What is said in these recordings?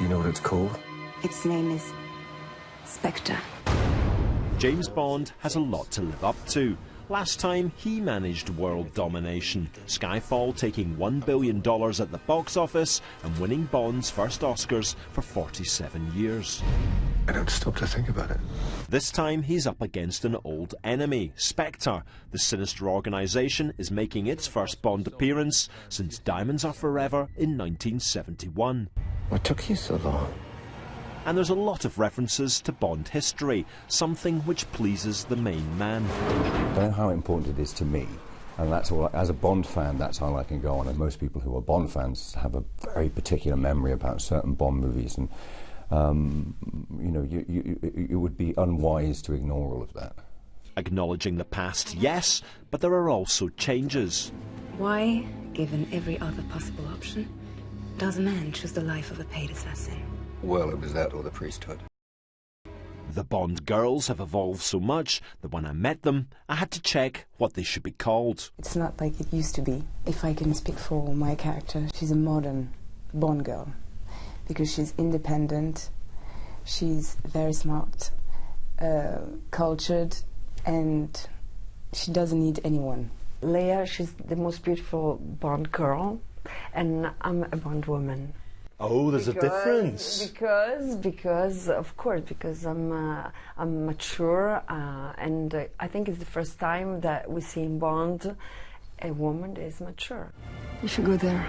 Do you know what it's called? Its name is Spectre. James Bond has a lot to live up to. Last time, he managed world domination, Skyfall taking $1 billion at the box office and winning Bond's first Oscars for 47 years. I don't stop to think about it. This time, he's up against an old enemy, Spectre. The sinister organisation is making its first Bond appearance since Diamonds Are Forever in 1971. What took you so long? And there's a lot of references to Bond history, something which pleases the main man. I know how important it is to me, and that's all. As a Bond fan, that's all I can go on. And most people who are Bond fans have a very particular memory about certain Bond movies, and you know, you would be unwise to ignore all of that. Acknowledging the past, yes, but there are also changes. Why, given every other possible option, does a man choose the life of a paid assassin? Well, it was that or the priesthood. The Bond girls have evolved so much that when I met them, I had to check what they should be called. It's not like it used to be. If I can speak for my character, she's a modern Bond girl because she's independent, she's very smart, cultured, and she doesn't need anyone. Leia, she's the most beautiful Bond girl, and I'm a Bond woman. Oh, there's a difference. Because of course, because I'm mature, and I think it's the first time that we see in Bond a woman that is mature. If you go there,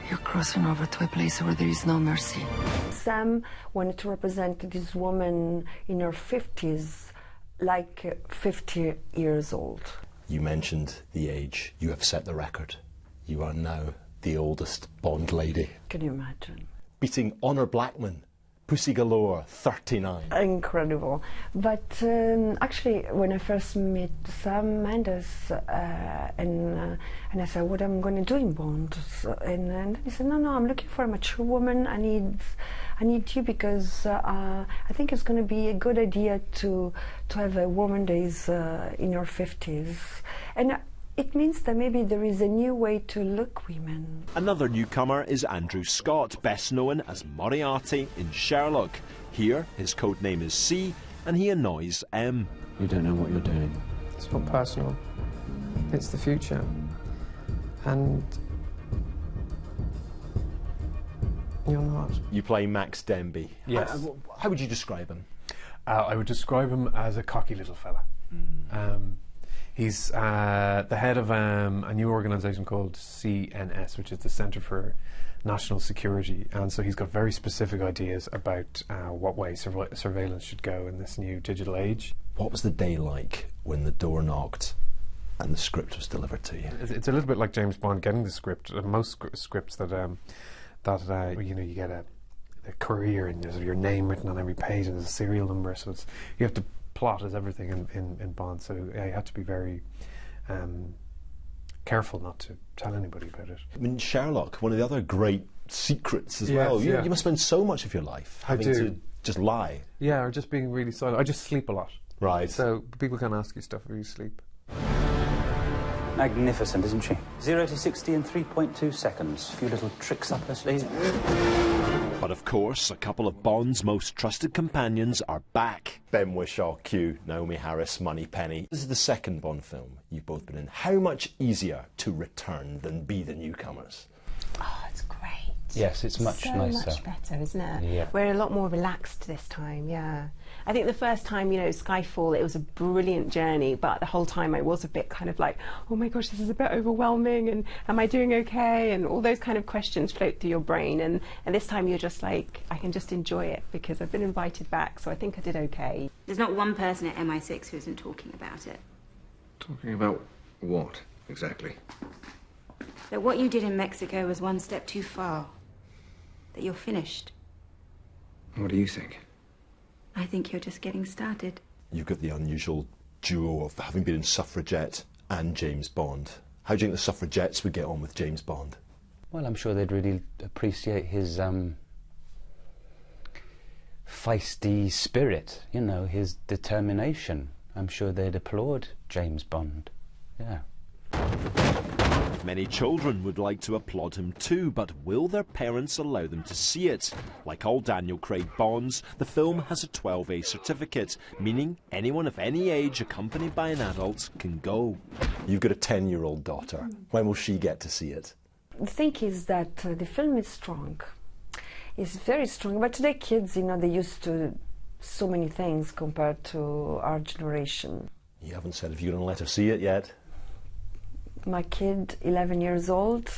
you're crossing over to a place where there is no mercy. Sam wanted to represent this woman in her 50s, like 50 years old. You mentioned the age. You have set the record. You are now the oldest Bond lady. Can you imagine? Beating Honor Blackman, Pussy Galore, 39. Incredible. But actually, when I first met Sam Mendes, and I said, what am I going to do in Bond? And he said, no, I'm looking for a mature woman. I need you because I think it's going to be a good idea to have a woman that is in her 50s. And it means that maybe there is a new way to look women. Another newcomer is Andrew Scott, best known as Moriarty in Sherlock. Here, his code name is C, and he annoys M. You don't know what you're doing. It's not personal. It's the future. And you're not. You play Max Denby. Yes. How would you describe him? I would describe him as a cocky little fella. He's the head of a new organisation called CNS, which is the Centre for National Security, and so he's got very specific ideas about what way surveillance should go in this new digital age. What was the day like when the door knocked and the script was delivered to you? It's a little bit like James Bond getting the script. Most scripts that you know, you get a career and there's your name written on every page and there's a serial number, so you have to plot as everything in Bond, so yeah, you have to be very careful not to tell anybody about it. I mean, Sherlock, one of the other great secrets as well. You must spend so much of your life having to just lie. Yeah, or just being really silent. I just sleep a lot. Right. So people can ask you stuff if you sleep. Magnificent, isn't she? 0 to 60 in 3.2 seconds. A few little tricks up her sleeve. But of course, a couple of Bond's most trusted companions are back. Ben Whishaw, Q, Naomi Harris, Moneypenny. This is the second Bond film you've both been in. How much easier to return than be the newcomers? Oh, it's great. Yes, it's much nicer. So much better, isn't it? Yeah. We're a lot more relaxed this time, yeah. I think the first time, you know, Skyfall, it was a brilliant journey, but the whole time I was a bit kind of like, oh my gosh, this is a bit overwhelming, and am I doing okay? And all those kind of questions float through your brain, and this time you're just like, I can just enjoy it because I've been invited back, so I think I did okay. There's not one person at MI6 who isn't talking about it. Talking about what, exactly? That what you did in Mexico was one step too far. That you're finished. What do you think? I think you're just getting started. You've got the unusual duo of having been in Suffragette and James Bond. How do you think the Suffragettes would get on with James Bond? Well, I'm sure they'd really appreciate his feisty spirit, you know, his determination. I'm sure they'd applaud James Bond. Yeah. Many children would like to applaud him too, but will their parents allow them to see it? Like all Daniel Craig Bonds, the film has a 12A certificate, meaning anyone of any age accompanied by an adult can go. You've got a 10-year-old daughter. When will she get to see it? The thing is that the film is strong. It's very strong, but today kids, you know, they're used to so many things compared to our generation. You haven't said if you're going to let her see it yet. My kid, 11 years old.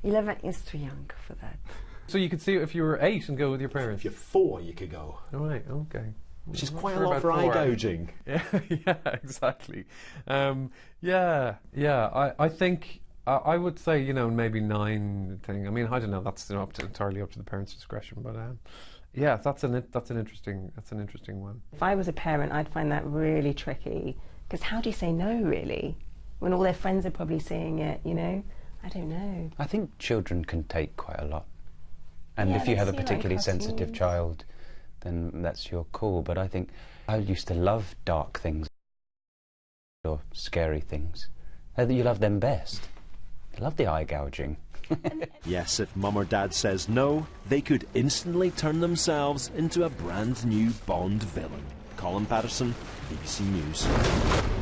11 is too young for that. So you could see it if you were 8 and go with your parents? If you're 4, you could go. All right, okay. Which is quite a lot for eye gouging. Yeah, yeah, exactly. I think I would say, you know, maybe 9 thing. I mean, I don't know. That's entirely up to the parents' discretion. But yeah, that's an interesting one. If I was a parent, I'd find that really tricky, because how do you say no, really, when all their friends are probably seeing it? You know, I don't know. I think children can take quite a lot, and Yeah, if you they have a see, like, particularly sensitive cartoons. child, then that's your call. But I think I used to love dark things or scary things. You love them best. I love the eye gouging. Yes, if mum or dad says no, they could instantly turn themselves into a brand new Bond villain. Colin Paterson, BBC News.